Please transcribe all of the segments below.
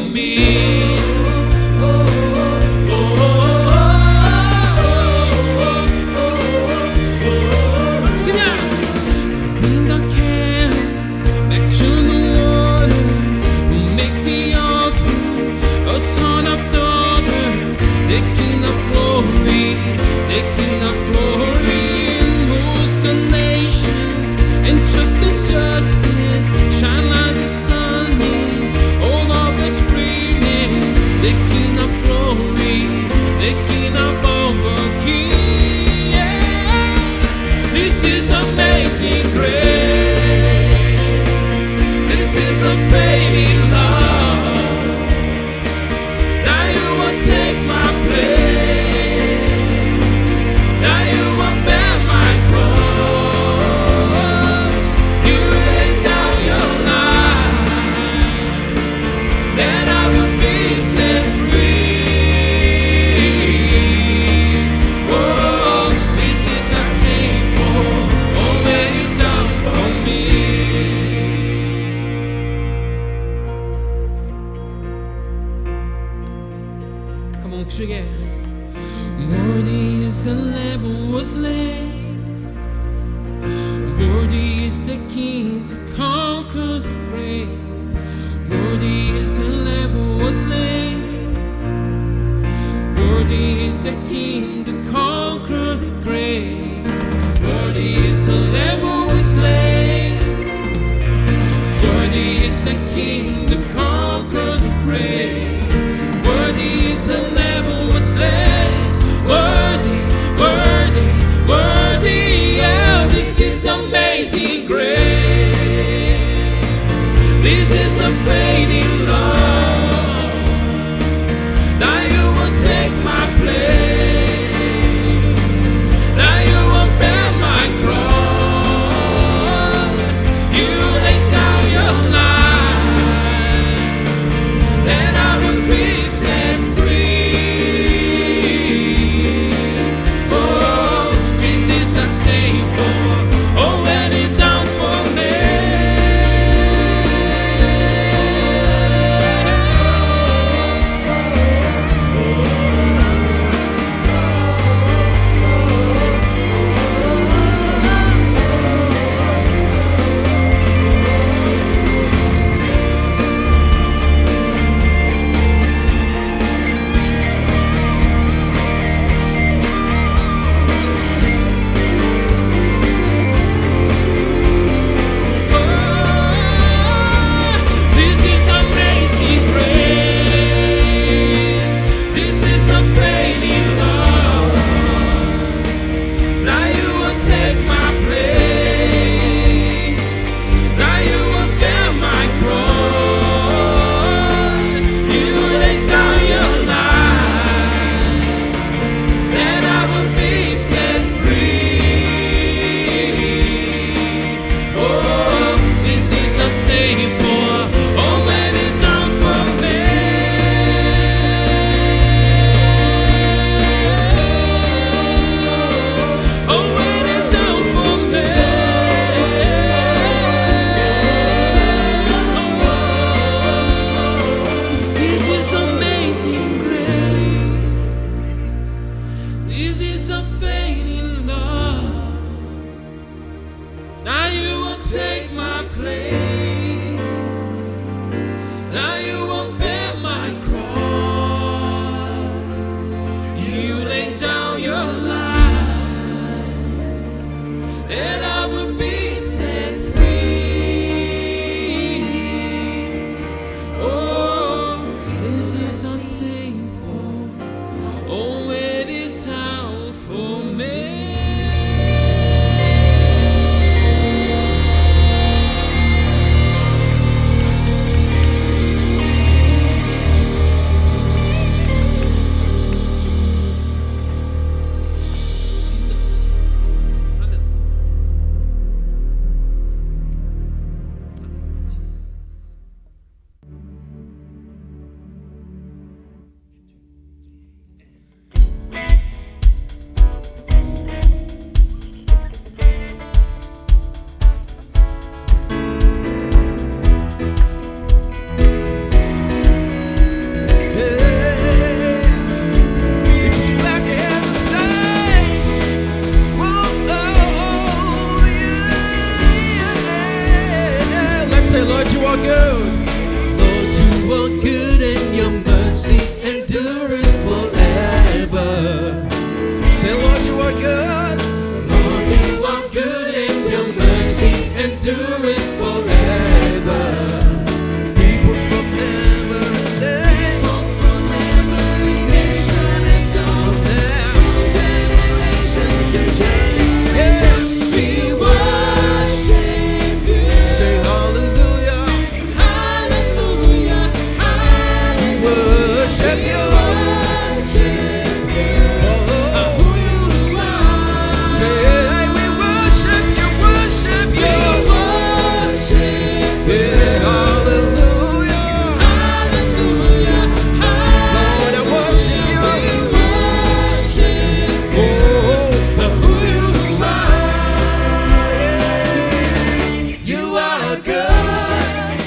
me. Worthy is the Lamb who was slain. Worthy is the King who conquered the grave. Worthy is the Lamb who was slain. Worthy is the King who conquered the grave. Worthy is the Lamb who was slain. Worthy is the King who conquered the grave. Worthy is the Lamb who was slain. Worthy, worthy, worthy, yeah. This is amazing grace. This is a fading love. Now you will take my place. worship you. Who you are. Say, we worship you, worship you. Yeah, hallelujah. Lord, I worship you. For who you are. You are good.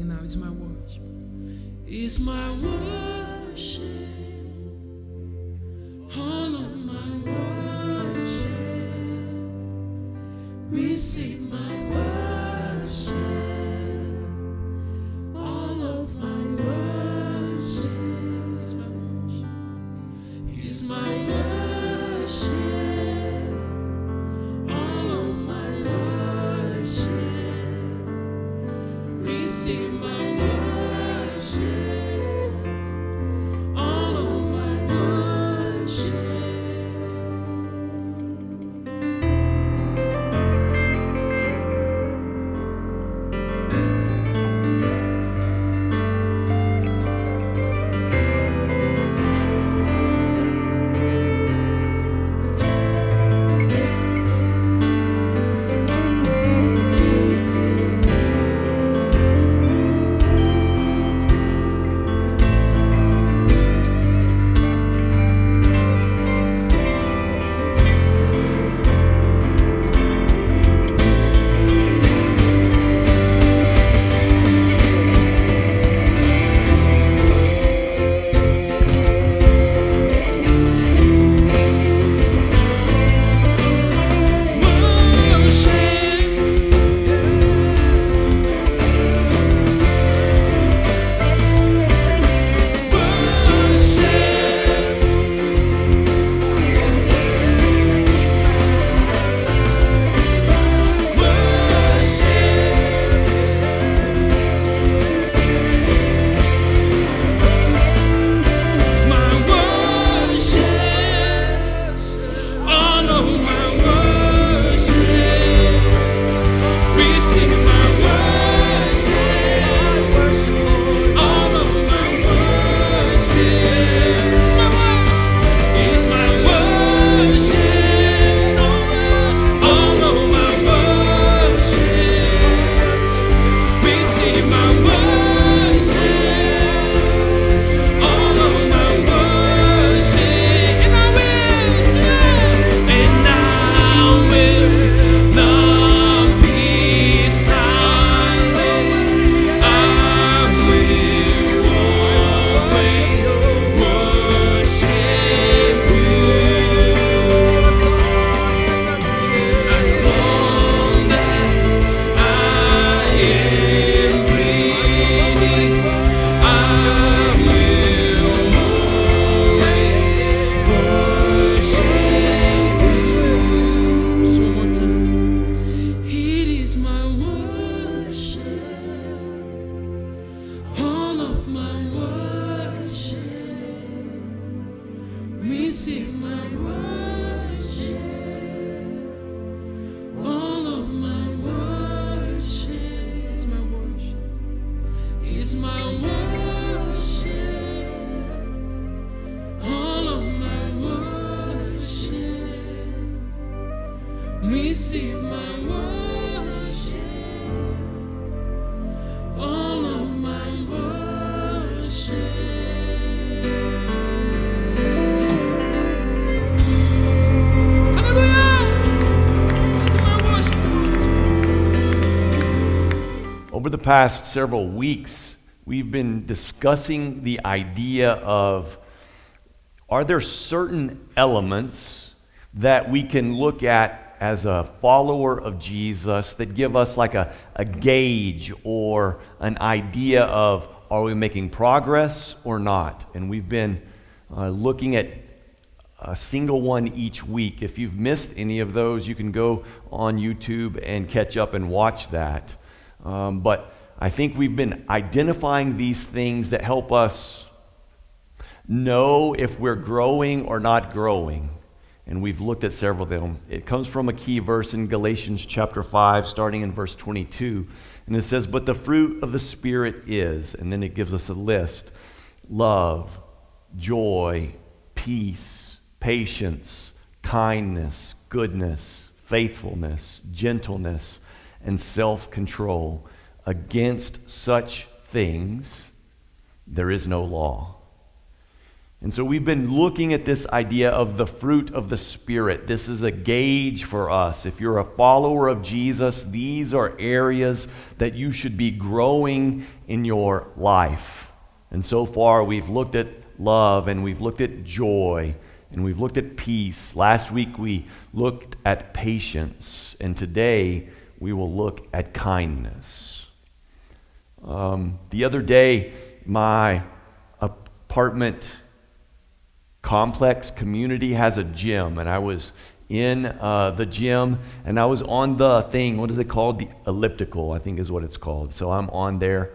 Sing it now. It's my worship. It's my worship. All of my worship. Receive my worship. All of my worship. It's my worship. It's my worship. All of my worship. Receive my worship. All of my worship. Receive my worship, all of my worship. It's my worship. It's my worship, all of my worship. Receive my worship, all of my worship. Over the past several weeks, we've been discussing the idea of, are there certain elements that we can look at as a follower of Jesus that give us like a gauge or an idea of, are we making progress or not? And we've been looking at a single one each week. If you've missed any of those, you can go on YouTube and catch up and watch that. But I think we've been identifying these things that help us know if we're growing or not growing. And we've looked at several of them. It comes from a key verse in Galatians chapter 5, starting in verse 22. And it says, but the fruit of the Spirit is, and then it gives us a list: love, joy, peace, patience, kindness, goodness, faithfulness, gentleness, and self-control. Against such things there is no law. And so we've been looking at this idea of the fruit of the Spirit. This is a gauge for us. If you're a follower of Jesus, these are areas that you should be growing in your life. And so far, we've looked at love, and we've looked at joy, and we've looked at peace. Last week, we looked at patience, and today, we will look at kindness. The other day, my apartment complex community has a gym, and I was in the gym, and I was on the thing, what is it called? The elliptical, I think is what it's called. So I'm on there.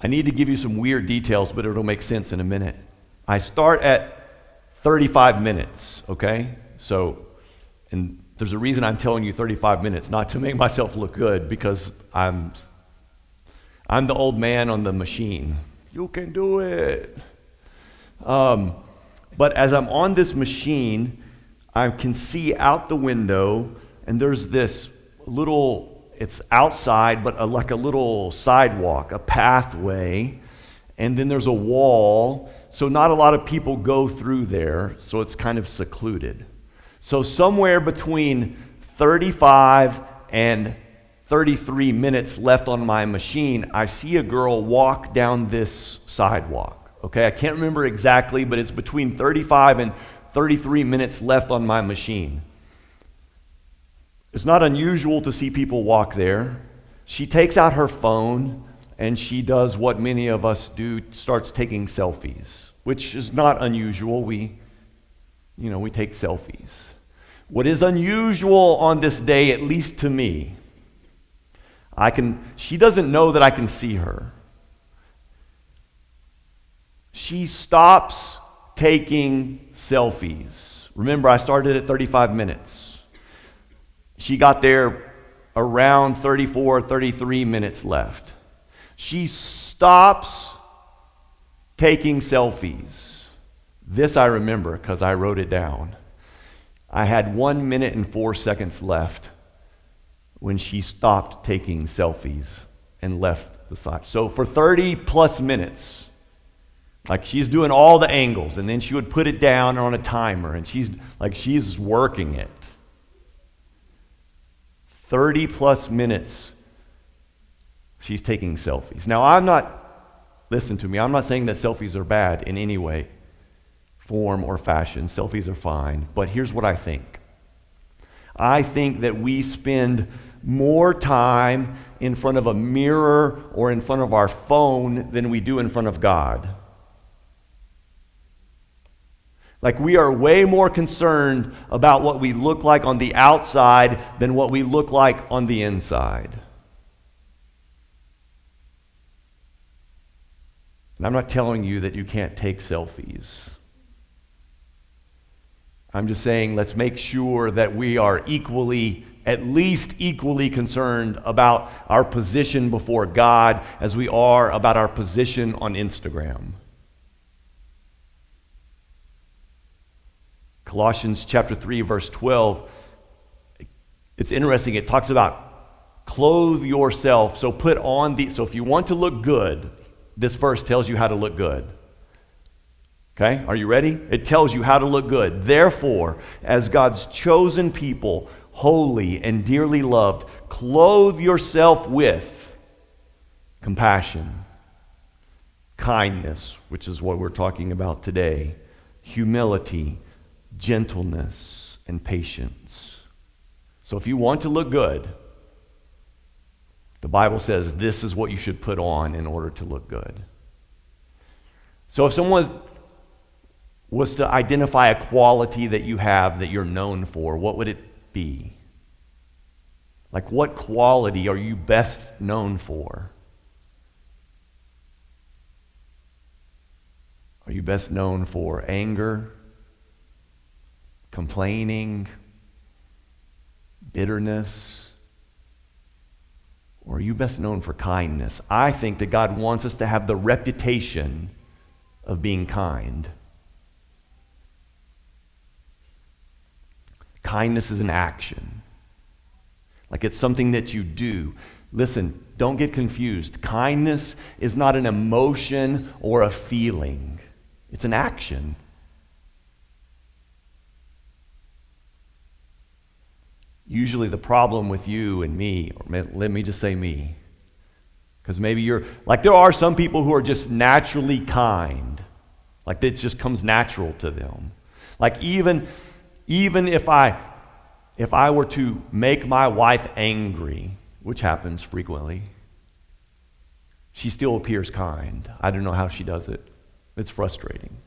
I need to give you some weird details, but it'll make sense in a minute. I start at 35 minutes, okay? So, and there's a reason I'm telling you 35 minutes, not to make myself look good, because I'm the old man on the machine. You can do it. But as I'm on this machine, I can see out the window, and there's this little, it's outside, but like a little sidewalk, a pathway, and then there's a wall, so not a lot of people go through there, so it's kind of secluded. So somewhere between 35 and 33 minutes left on my machine, I see a girl walk down this sidewalk. Okay, I can't remember exactly, but it's between 35 and 33 minutes left on my machine. It's not unusual to see people walk there. She takes out her phone and she does what many of us do, starts taking selfies, which is not unusual. We take selfies. What is unusual on this day, at least to me, she doesn't know that I can see her. She stops taking selfies. Remember, I started at 35 minutes. She got there around 34, 33 minutes left. She stops taking selfies. This I remember because I wrote it down. I had 1 minute and 4 seconds left when she stopped taking selfies and left the site. So for 30 plus minutes, like she's doing all the angles, and then she would put it down on a timer, and she's working it. 30 plus minutes, she's taking selfies. Now listen to me, I'm not saying that selfies are bad in any way, form or fashion. Selfies are fine, but here's what I think. I think that we spend more time in front of a mirror or in front of our phone than we do in front of God. Like we are way more concerned about what we look like on the outside than what we look like on the inside. And I'm not telling you that you can't take selfies. I'm just saying let's make sure that we are at least equally concerned about our position before God as we are about our position on Instagram. Colossians chapter 3, verse 12, it's interesting. It talks about clothe yourself. So so if you want to look good, this verse tells you how to look good. Okay, are you ready? It tells you how to look good. Therefore, as God's chosen people, holy and dearly loved, clothe yourself with compassion, kindness, which is what we're talking about today, humility, gentleness, and patience. So if you want to look good, the Bible says this is what you should put on in order to look good. So if someone was to identify a quality that you have that you're known for, what would it be? Like what quality are you best known for? Are you best known for anger, complaining, bitterness? Or are you best known for kindness? I think that God wants us to have the reputation of being kind. Kindness is an action. Like it's something that you do. Listen, don't get confused. Kindness is not an emotion or a feeling. It's an action. Usually the problem with you and me, or let me just say me, because maybe you're, like there are some people who are just naturally kind. Like it just comes natural to them. Like even if I were to make my wife angry, which happens frequently, she still appears kind. I don't know how she does it. It's frustrating.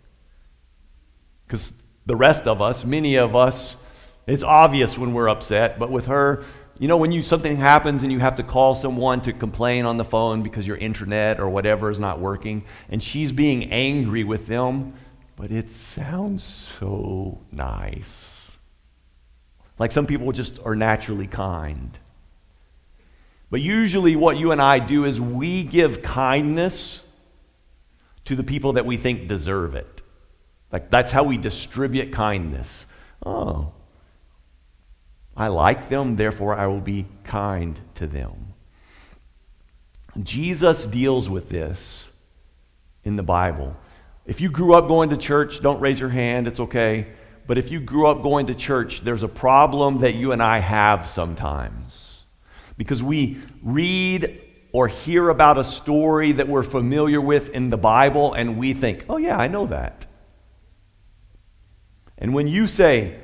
Because the rest of us, many of us, it's obvious when we're upset, but with her, when something happens and you have to call someone to complain on the phone because your internet or whatever is not working, and she's being angry with them, but it sounds so nice. Like some people just are naturally kind. But usually what you and I do is we give kindness to the people that we think deserve it. Like that's how we distribute kindness. Oh, I like them, therefore I will be kind to them. Jesus deals with this in the Bible. If you grew up going to church, don't raise your hand, it's okay. But if you grew up going to church, there's a problem that you and I have sometimes. Because we read or hear about a story that we're familiar with in the Bible and we think, oh yeah, I know that. And when you say,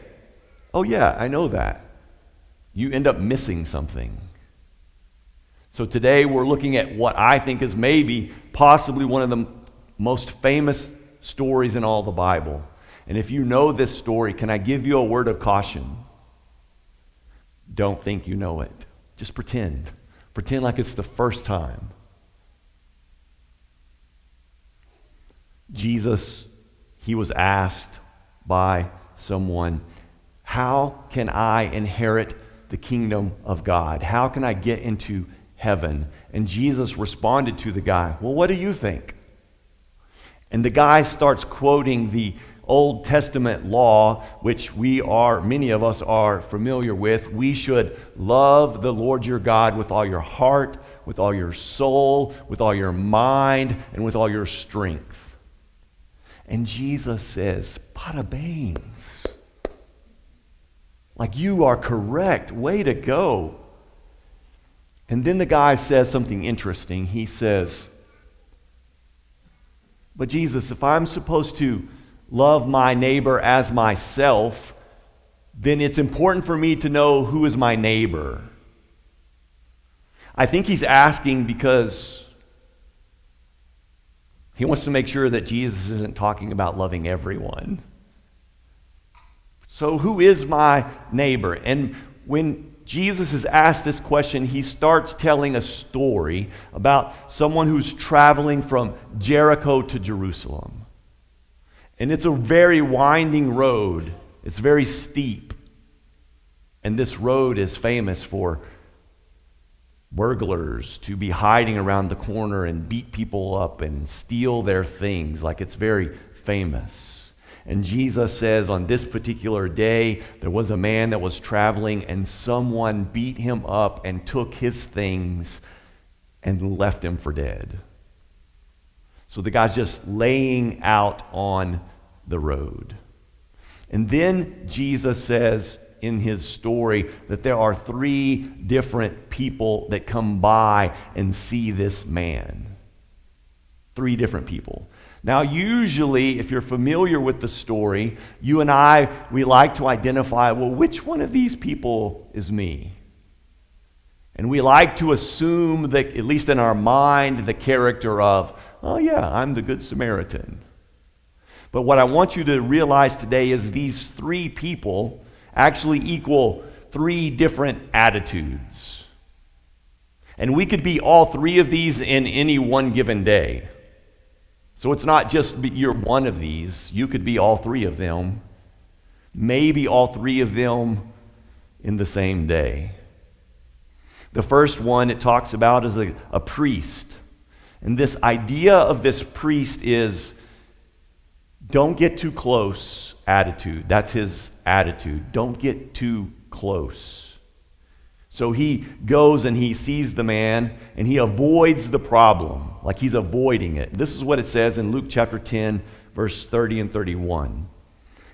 oh yeah, I know that, you end up missing something. So today we're looking at what I think is possibly one of the most famous stories in all the Bible. And if you know this story, can I give you a word of caution? Don't think you know it. Just pretend. Pretend like it's the first time. Jesus, he was asked by someone, how can I inherit the kingdom of God? How can I get into heaven? And Jesus responded to the guy, well, what do you think? And the guy starts quoting the Old Testament law, which many of us are familiar with. We should love the Lord your God with all your heart, with all your soul, with all your mind, and with all your strength. And Jesus says, bada bangs. Like, you are correct. Way to go. And then the guy says something interesting. He says, but Jesus, if I'm supposed to love my neighbor as myself, then it's important for me to know who is my neighbor. I think he's asking because he wants to make sure that Jesus isn't talking about loving everyone. So who is my neighbor? And when Jesus is asked this question, he starts telling a story about someone who's traveling from Jericho to Jerusalem. And it's a very winding road. It's very steep. And this road is famous for burglars to be hiding around the corner and beat people up and steal their things. Like, it's very famous. And Jesus says on this particular day, there was a man that was traveling and someone beat him up and took his things and left him for dead. So the guy's just laying out on the road. And then Jesus says in his story that there are 3 different people that come by and see this man. 3 different people. Now, usually, if you're familiar with the story, you and I, we like to identify, well, which one of these people is me? And we like to assume that, at least in our mind, the character of, oh yeah, I'm the Good Samaritan. But what I want you to realize today is these 3 people actually equal 3 different attitudes. And we could be all 3 of these in any one given day. So it's not just you're one of these. You could be all 3 of them. Maybe all 3 of them in the same day. The first one it talks about is a priest. And this idea of this priest is don't get too close attitude. That's his attitude. Don't get too close. So he goes and he sees the man and he avoids the problem. Like he's avoiding it. This is what it says in Luke chapter 10, verse 30 and 31.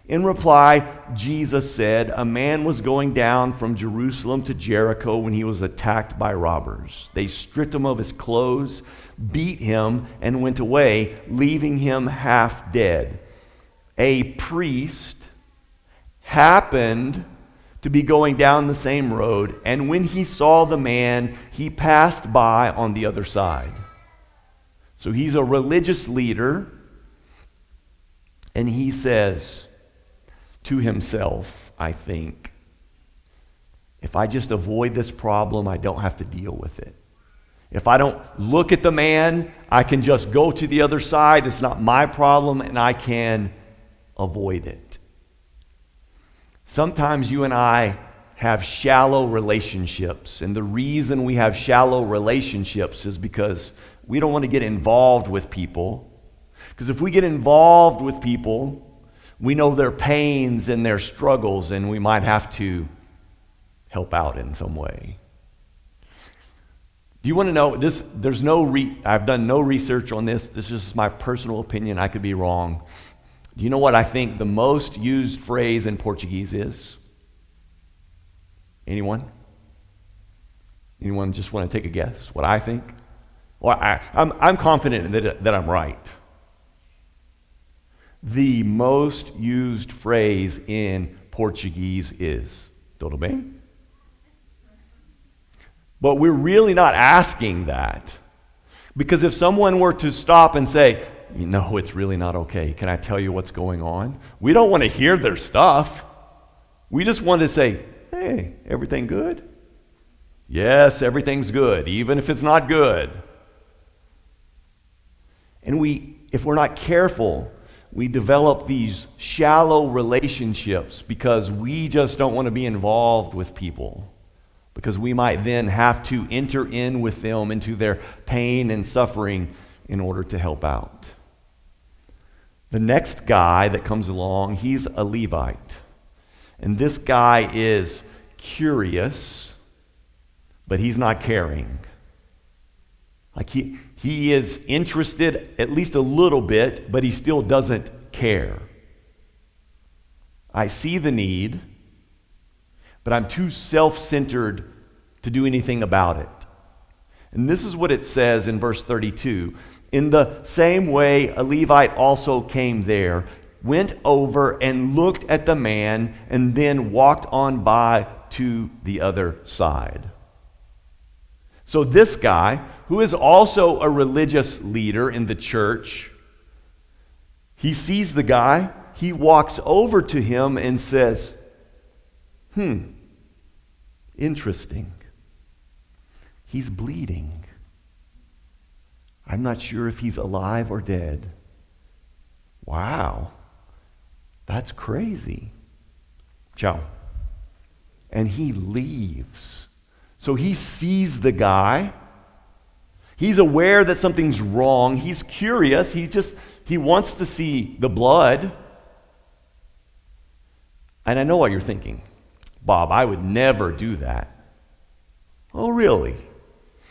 In reply, Jesus said, a man was going down from Jerusalem to Jericho when he was attacked by robbers. They stripped him of his clothes, beat him, and went away, leaving him half dead. A priest happened to be going down the same road, and when he saw the man, he passed by on the other side. So he's a religious leader, and he says to himself, I think, if I just avoid this problem, I don't have to deal with it. If I don't look at the man, I can just go to the other side. It's not my problem, and I can avoid it. Sometimes you and I have shallow relationships, and the reason we have shallow relationships is because we don't want to get involved with people. Because if we get involved with people, we know their pains and their struggles, and we might have to help out in some way. Do you want to know this? I've done no research on this. This is just my personal opinion. I could be wrong. Do you know what I think the most used phrase in Portuguese is? Anyone? Anyone just want to take a guess? What I think? Well, I'm confident that I'm right. The most used phrase in Portuguese is "tudo bem?" But we're really not asking that. Because if someone were to stop and say, you know, it's really not okay, can I tell you what's going on? We don't want to hear their stuff. We just want to say, hey, everything good? Yes, everything's good, even if it's not good. And if we're not careful, we develop these shallow relationships because we just don't want to be involved with people. Because we might then have to enter in with them into their pain and suffering in order to help out. The next guy that comes along, he's a Levite. And this guy is curious, but he's not caring. Like he is interested at least a little bit, but he still doesn't care. I see the need, but I'm too self-centered to do anything about it. And this is what it says in verse 32. In the same way, a Levite also came there, went over and looked at the man, and then walked on by to the other side. So this guy, who is also a religious leader in the church, he sees the guy, he walks over to him and says, interesting. He's bleeding. I'm not sure if he's alive or dead. Wow, that's crazy. Ciao. And he leaves. So he sees the guy. He's aware that something's wrong. He's curious. He wants to see the blood. And I know what you're thinking. Bob, I would never do that. Oh, really?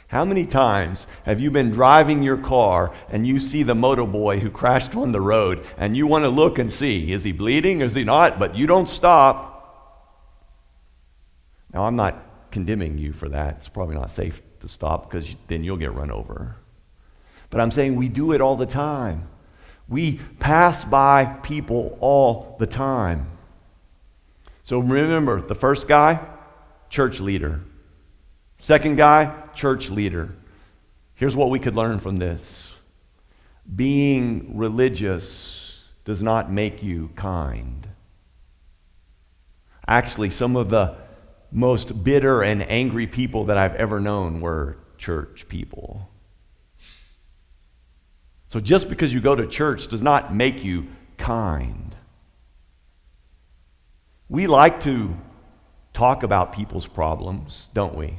How many times have you been driving your car and you see the motorboy who crashed on the road and you want to look and see, is he bleeding, is he not? But you don't stop. Now, I'm not condemning you for that. It's probably not safe to stop because then you'll get run over. But I'm saying we do it all the time. We pass by people all the time. So remember, the first guy, church leader. Second guy, church leader. Here's what we could learn from this. Being religious does not make you kind. Actually, some of the most bitter and angry people that I've ever known were church people. So just because you go to church does not make you kind. We like to talk about people's problems, don't we?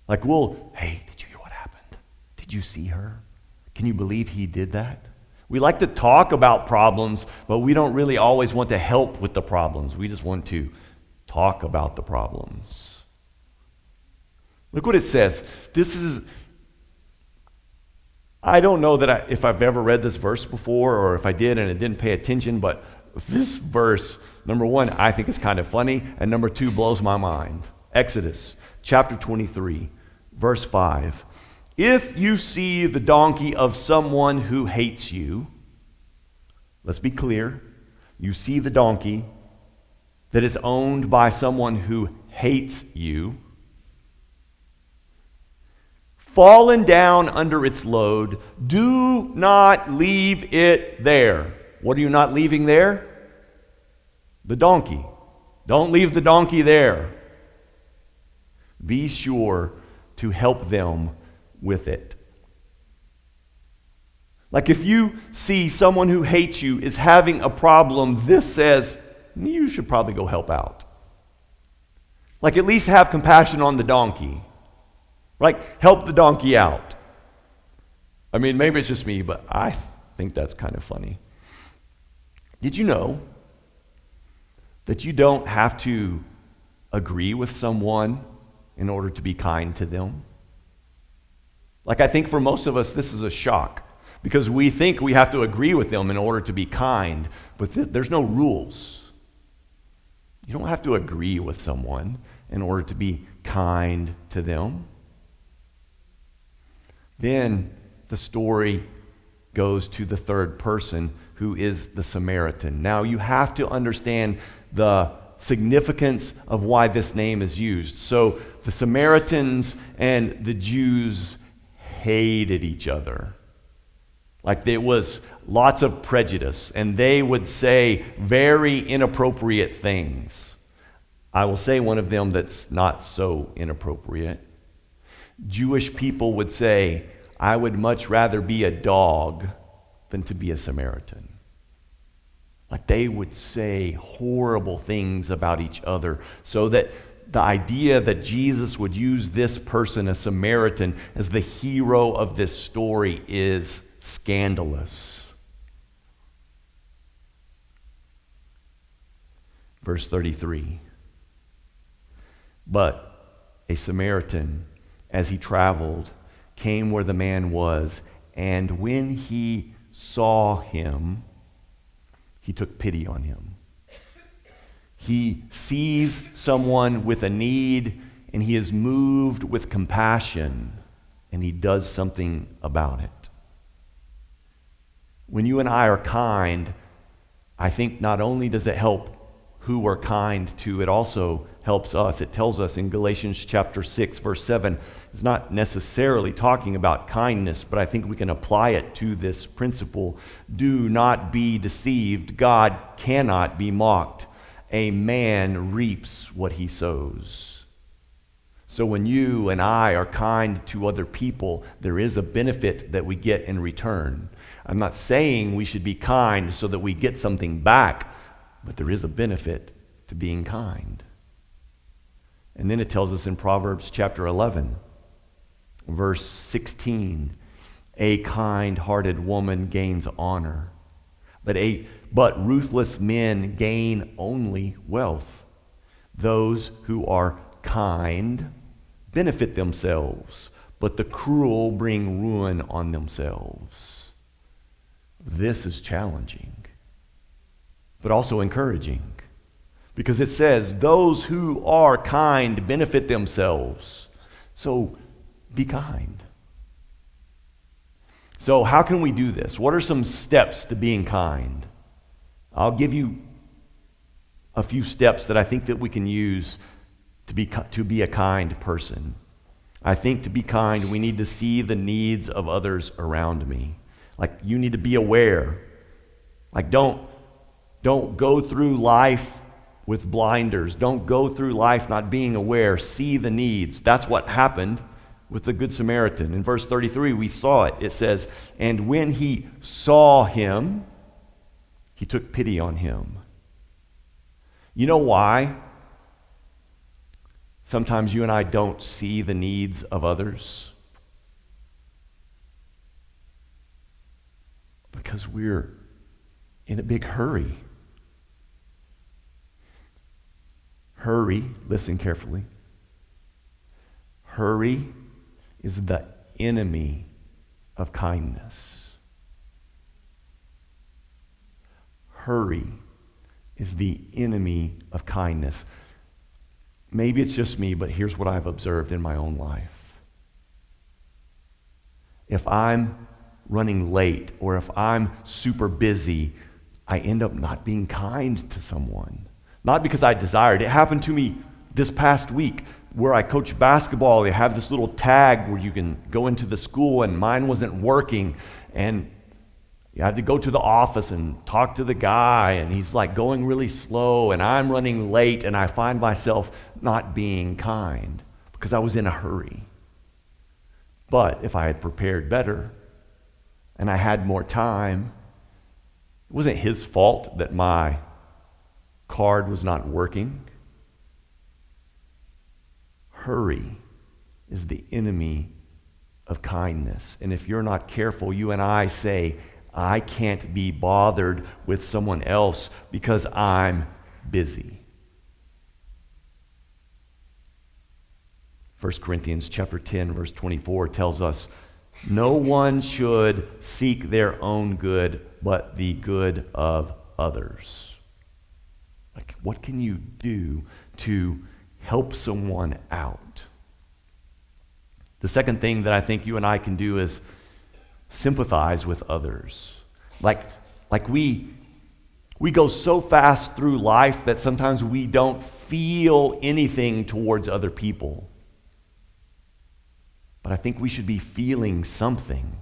Like hey, did you hear what happened? Did you see her? Can you believe he did that? We like to talk about problems, but we don't really always want to help with the problems. We just want to talk about the problems. Look what it says. This is I don't know that if I've ever read this verse before or if I did and I didn't pay attention, but this verse, number one, I think is kind of funny, and number two, blows my mind. Exodus chapter 23, verse 5. If you see the donkey of someone who hates you, let's be clear, you see the donkey that is owned by someone who hates you, fallen down under its load, do not leave it there. What are you not leaving there? The donkey. Don't leave the donkey there. Be sure to help them with it. Like if you see someone who hates you is having a problem, this says you should probably go help out. Like at least have compassion on the donkey. Like help the donkey out. I mean, maybe it's just me, but I think that's kind of funny. Did you know that you don't have to agree with someone in order to be kind to them? Like I think for most of us this is a shock because we think we have to agree with them in order to be kind, but there's no rules. You don't have to agree with someone in order to be kind to them. Then the story goes to the third person, who is the Samaritan. Now you have to understand the significance of why this name is used. So the Samaritans and the Jews hated each other. Like there was lots of prejudice, and they would say very inappropriate things. I will say one of them that's not so inappropriate. Jewish people would say, I would much rather be a dog than to be a Samaritan. Like they would say horrible things about each other, so that the idea that Jesus would use this person, a Samaritan, as the hero of this story is scandalous. Verse 33. But a Samaritan, as he traveled, came where the man was, and when he saw him, he took pity on him. He sees someone with a need, and he is moved with compassion, and he does something about it. When you and I are kind, I think not only does it help who we're kind to, it also helps us. It tells us in Galatians chapter 6, verse 7, it's not necessarily talking about kindness, but I think we can apply it to this principle. Do not be deceived. God cannot be mocked. A man reaps what he sows. So when you and I are kind to other people, there is a benefit that we get in return. I'm not saying we should be kind so that we get something back, but there is a benefit to being kind. And then it tells us in Proverbs chapter 11, verse 16, a kind-hearted woman gains honor, but ruthless men gain only wealth. Those who are kind benefit themselves, but the cruel bring ruin on themselves. This is challenging, but also encouraging. Because it says, those who are kind benefit themselves. So be kind. So how can we do this? What are some steps to being kind? I'll give you a few steps that I think that we can use to be a kind person. I think to be kind, we need to see the needs of others around me. Like you need to be aware. Like don't go through life with blinders. Don't go through life not being aware. See the needs. That's what happened with the Good Samaritan. In verse 33, we saw it. It says, and when he saw him, he took pity on him. You know why? Sometimes you and I don't see the needs of others. Because we're in a big hurry. Hurry, listen carefully. Hurry is the enemy of kindness. Hurry is the enemy of kindness. Maybe it's just me, but here's what I've observed in my own life. If I'm running late or if I'm super busy, I end up not being kind to someone. Not because I desired it. It happened to me this past week where I coach basketball. They have this little tag where you can go into the school, and mine wasn't working. And you had to go to the office and talk to the guy, and he's like going really slow, and I'm running late, and I find myself not being kind because I was in a hurry. But if I had prepared better and I had more time, it wasn't his fault that my card was not working. Hurry is the enemy of kindness. And if you're not careful, you and I say, I can't be bothered with someone else because I'm busy. 1 Corinthians chapter 10, verse 24 tells us, no one should seek their own good, but the good of others. Like, what can you do to help someone out? The second thing that I think you and I can do is sympathize with others. Like we go so fast through life that sometimes we don't feel anything towards other people. But I think we should be feeling something.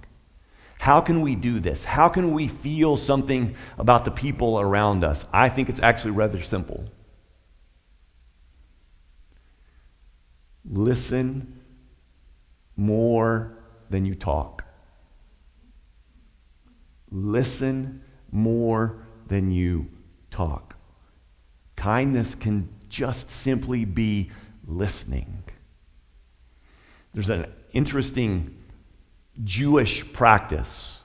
How can we do this? How can we feel something about the people around us? I think it's actually rather simple. Listen more than you talk. Listen more than you talk. Kindness can just simply be listening. There's an interesting Jewish practice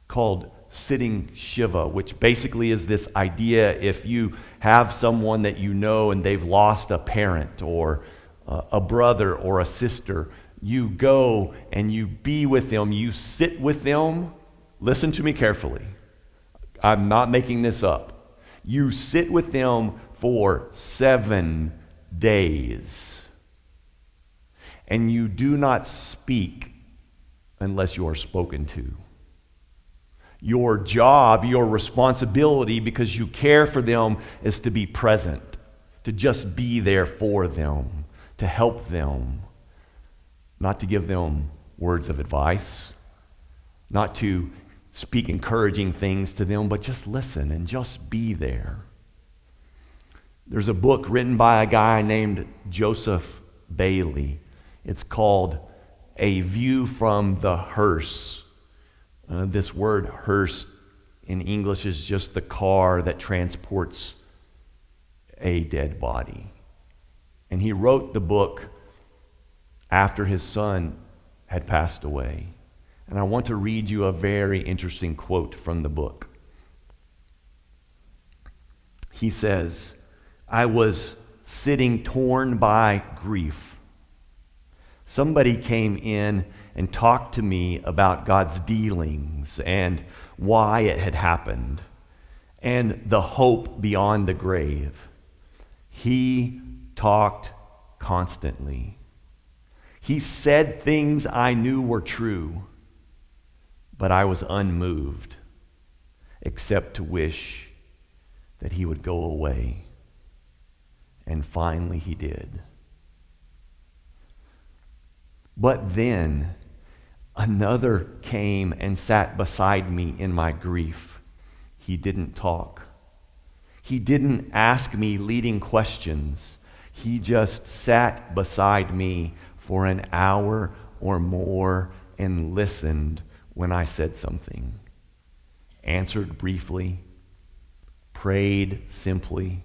called sitting Shiva, which basically is this idea if you have someone that you know and they've lost a parent or a brother or a sister, you go and you be with them, you sit with them. Listen to me carefully. I'm not making this up. You sit with them for 7 days. And you do not speak unless you are spoken to. Your job, your responsibility, because you care for them, is to be present, to just be there for them, to help them, not to give them words of advice, not to speak encouraging things to them, but just listen and just be there. There's a book written by a guy named Joseph Bailey. It's called A View from the Hearse. This word hearse in English is just the car that transports a dead body. And he wrote the book after his son had passed away. And I want to read you a very interesting quote from the book. He says, I was sitting torn by grief. Somebody came in and talked to me about God's dealings and why it had happened and the hope beyond the grave. He talked constantly. He said things I knew were true, but I was unmoved, except to wish that he would go away. And finally he did. But then another came and sat beside me in my grief. He didn't talk. He didn't ask me leading questions. He just sat beside me for an hour or more and listened when I said something, answered briefly, prayed simply,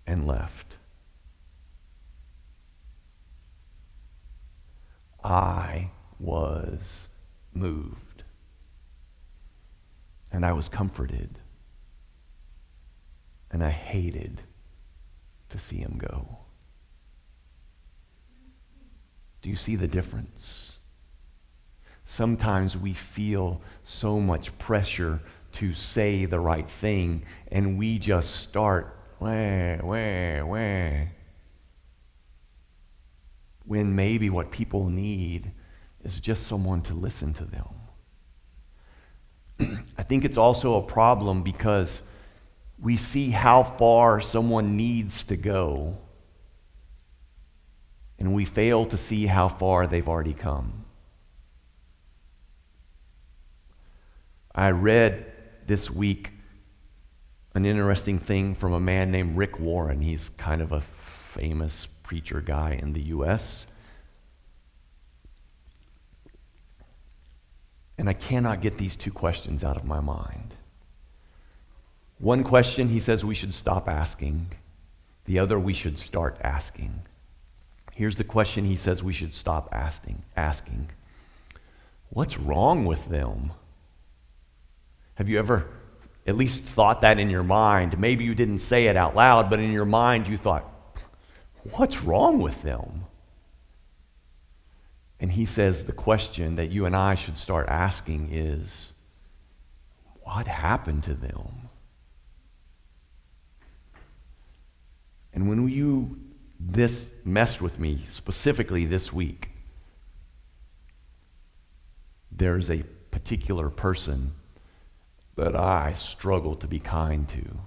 and left. I was moved, and I was comforted, and I hated to see him go. Do you see the difference? sometimes we feel so much pressure to say the right thing, and we just start, when maybe what people need is just someone to listen to them. I think it's also a problem because we see how far someone needs to go, and we fail to see how far they've already come. I read this week an interesting thing from a man named Rick Warren. He's kind of a famous preacher guy in the U.S. And I cannot get these two questions out of my mind. One question, he says we should stop asking. The other, we should start asking. Here's the question he says we should stop asking. What's wrong with them? Have you ever at least thought that in your mind? Maybe you didn't say it out loud, but in your mind you thought, what's wrong with them? And he says the question that you and I should start asking is, what happened to them? And when this messed with me specifically this week, there's a particular person that I struggle to be kind to.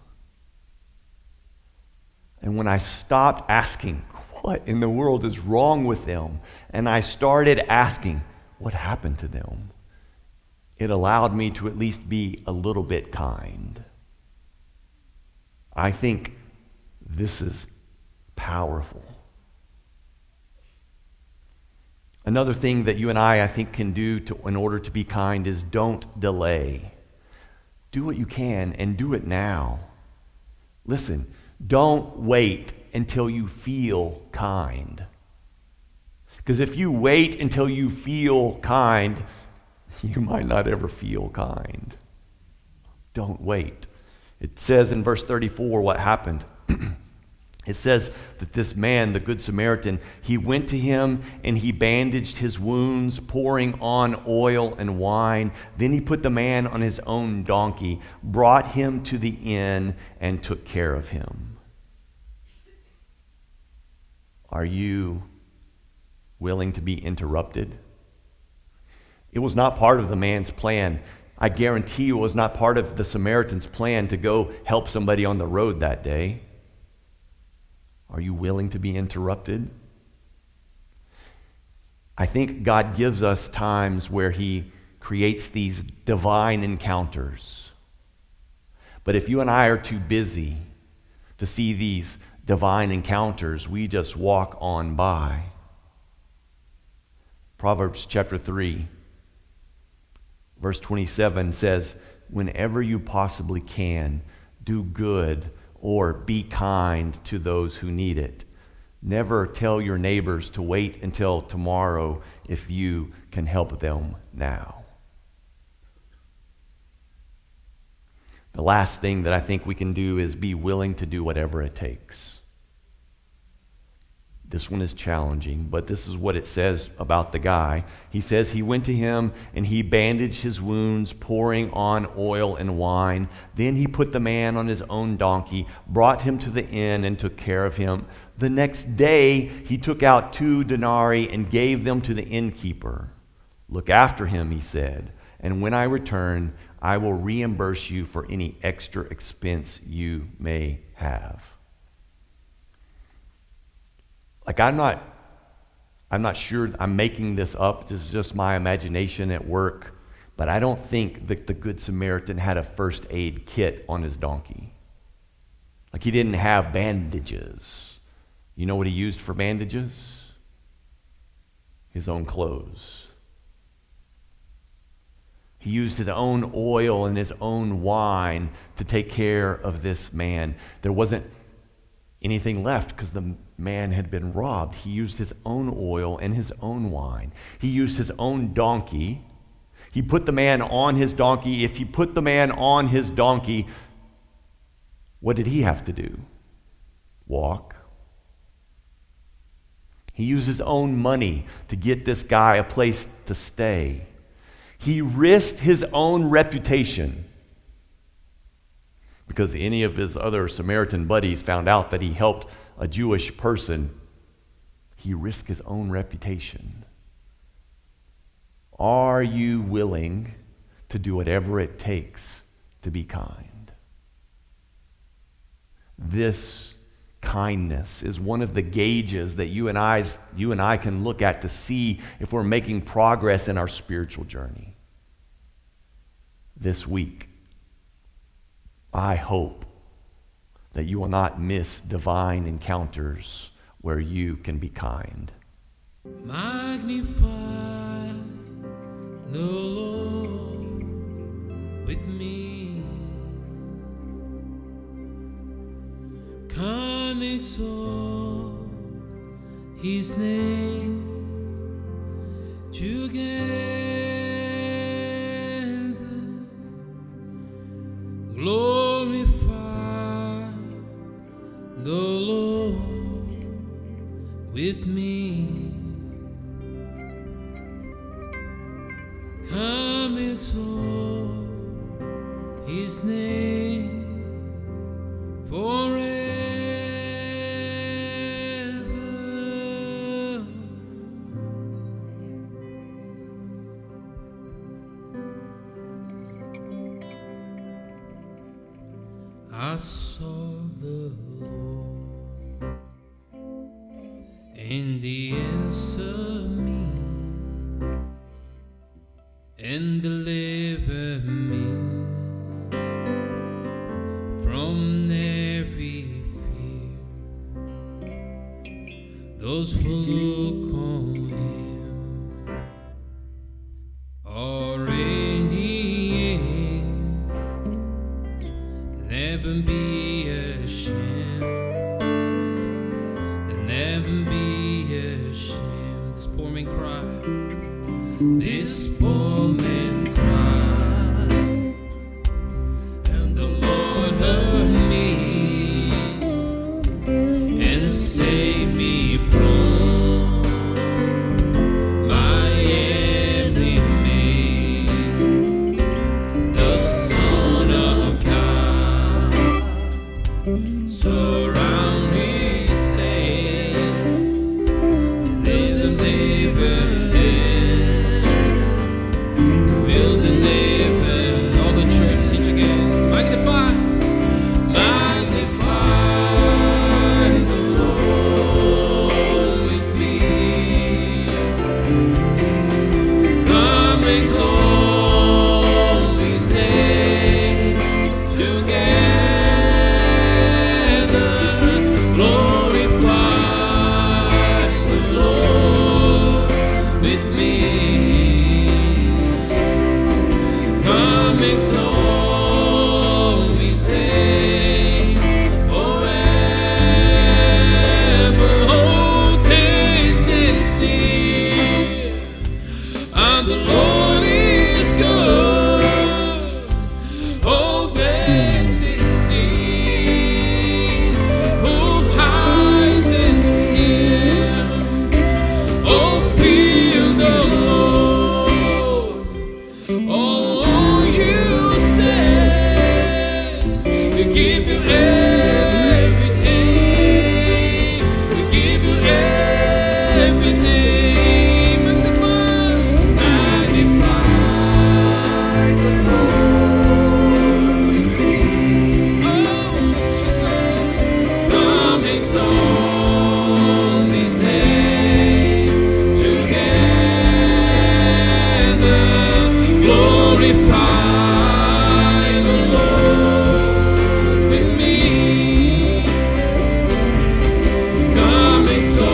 And when I stopped asking, what in the world is wrong with them? And I started asking, what happened to them? It allowed me to at least be a little bit kind. I think this is powerful. Another thing that you and I think, can do in order to be kind is don't delay. Do what you can and do it now. Listen, don't wait until you feel kind. Because if you wait until you feel kind, you might not ever feel kind. Don't wait. It says in verse 34 what happened. It says that this man, the Good Samaritan, he went to him and he bandaged his wounds, pouring on oil and wine. Then he put the man on his own donkey, brought him to the inn, and took care of him. Are you willing to be interrupted? It was not part of the man's plan. I guarantee you it was not part of the Samaritan's plan to go help somebody on the road that day. Are you willing to be interrupted? I think God gives us times where he creates these divine encounters. But if you and I are too busy to see these divine encounters, we just walk on by. Proverbs chapter 3, verse 27 says, whenever you possibly can, do good or be kind to those who need it. Never tell your neighbors to wait until tomorrow if you can help them now. The last thing that I think we can do is be willing to do whatever it takes. This one is challenging, but this is what it says about the guy. He says he went to him and he bandaged his wounds, pouring on oil and wine. Then he put the man on his own donkey, brought him to the inn, and took care of him. The next day he took out 2 denarii and gave them to the innkeeper. Look after him, he said, and when I return, I will reimburse you for any extra expense you may have. Like, I'm not sure I'm making this up. This is just my imagination at work. But I don't think that the Good Samaritan had a first aid kit on his donkey. Like, he didn't have bandages. You know what he used for bandages? His own clothes. He used his own oil and his own wine to take care of this man. There wasn't anything left because the man had been robbed. He used his own oil and his own wine. He used his own donkey. He put the man on his donkey. If he put the man on his donkey, what did he have to do? Walk. He used his own money to get this guy a place to stay. He risked his own reputation because any of his other Samaritan buddies found out that he helped a Jewish person. He risked his own reputation. Are you willing to do whatever it takes to be kind? This kindness is one of the gauges that you and I can look at to see if we're making progress in our spiritual journey. This week, I hope that you will not miss divine encounters where you can be kind. Magnify the Lord with me. Come exalt his name together. Glorify the Lord with me. Come exalt his name forever. I saw the Lord and the answer me and deliver me from every fear. Those who look on him are in the end, never be ashamed. They'll never be ashamed. This poor man cried. This poor man cried, and the Lord heard me and saved me from my enemies. The Son of God surrounds me safe, and they deliver him. Will deliver. All the church sing again. Magnify the Lord with me. Come exalt his name together. Glorify the Lord with me. Come exalt his name forever. Oh, taste and see, and the Lord is good. Oh, taste and see, who hides in him. Oh, fear the Lord. Oh, you says we give you everything. We give you everything. Magnify the Lord with me. Oh, Jesus, come exalt his name together. Glorify the Lord with me. Come exalt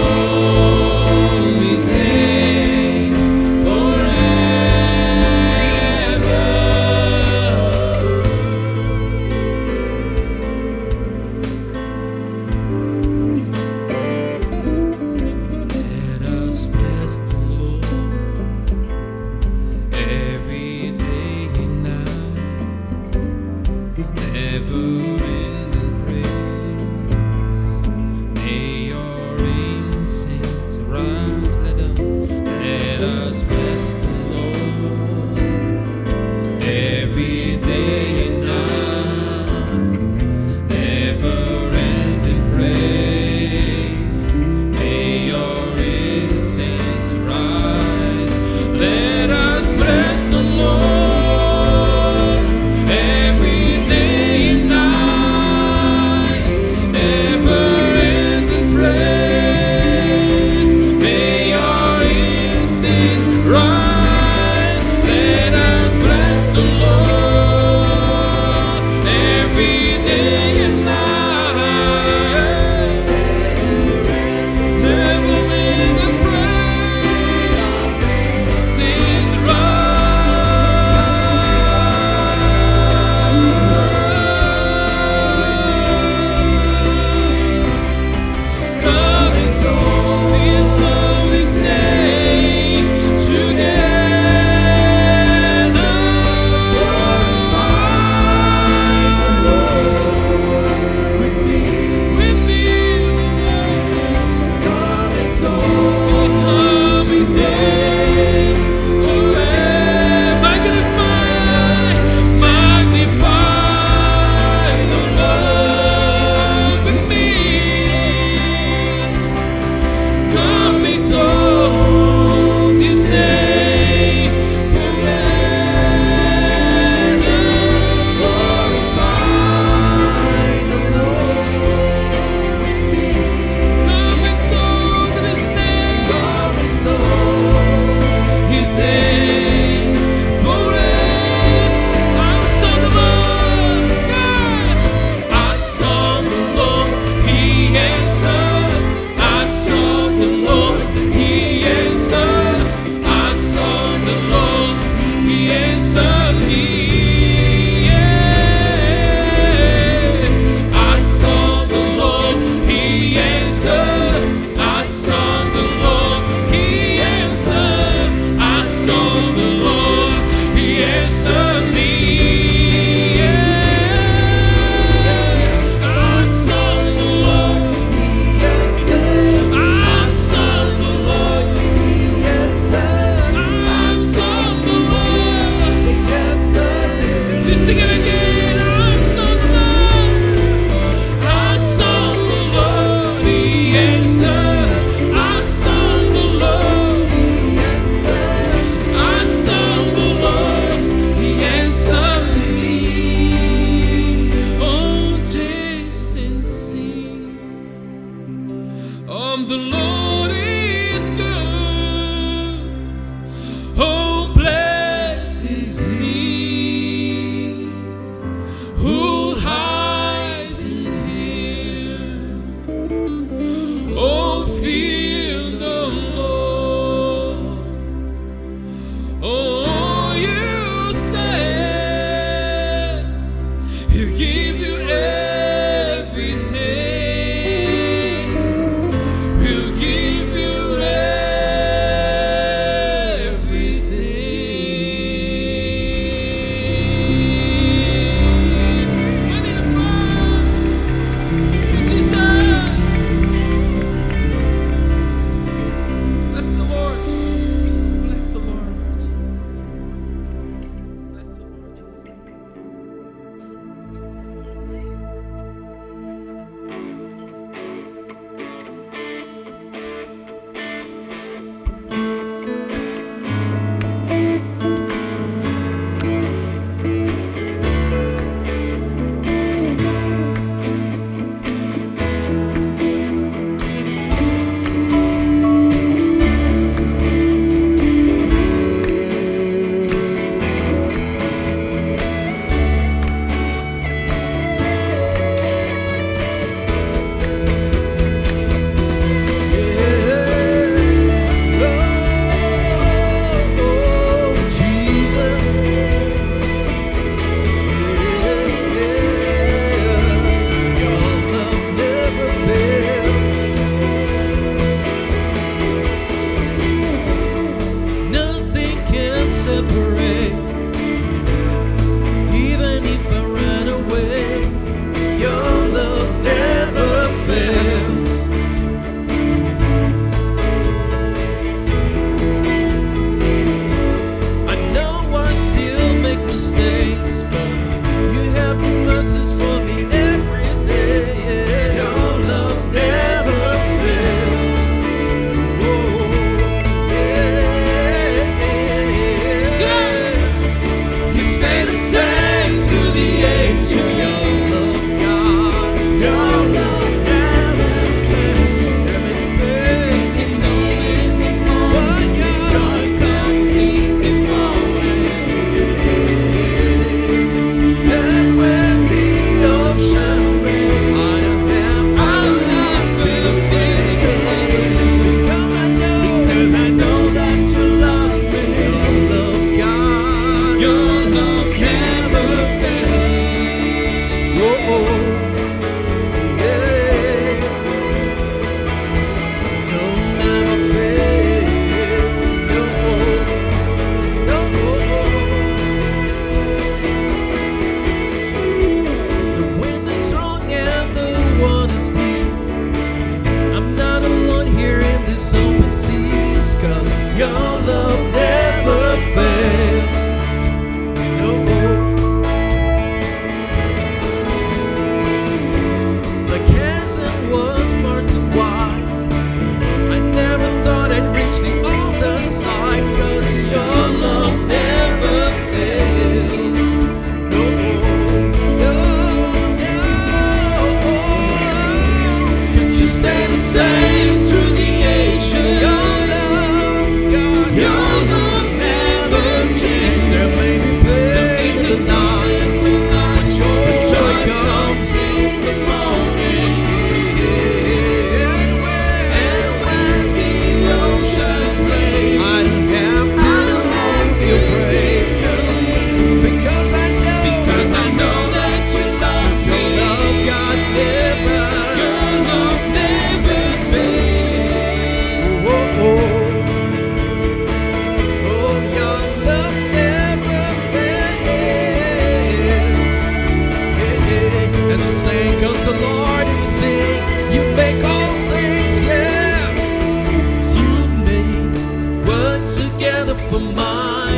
his name forever. Let us bless the Lord every day in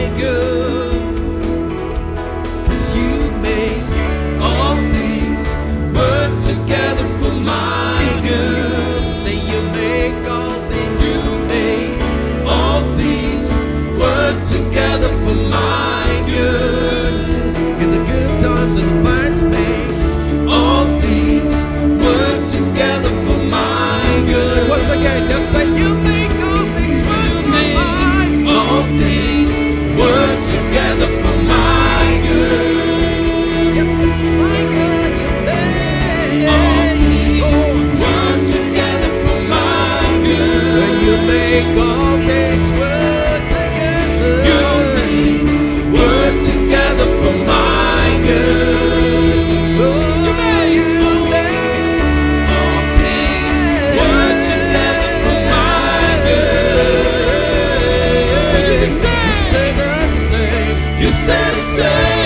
my good. 'Cause you make all things work together for my good. Say you make all things, you make all things work together for my good. In the good times and the bad, make all things work together for my good. Once again, just say you make all things work for my good. All things work together for my good. Yes, my good, you make all things work together for my good. You make all things work together. Your things work together for my good. Oh, you make all things work together for my good. You stay the same. You stay the same.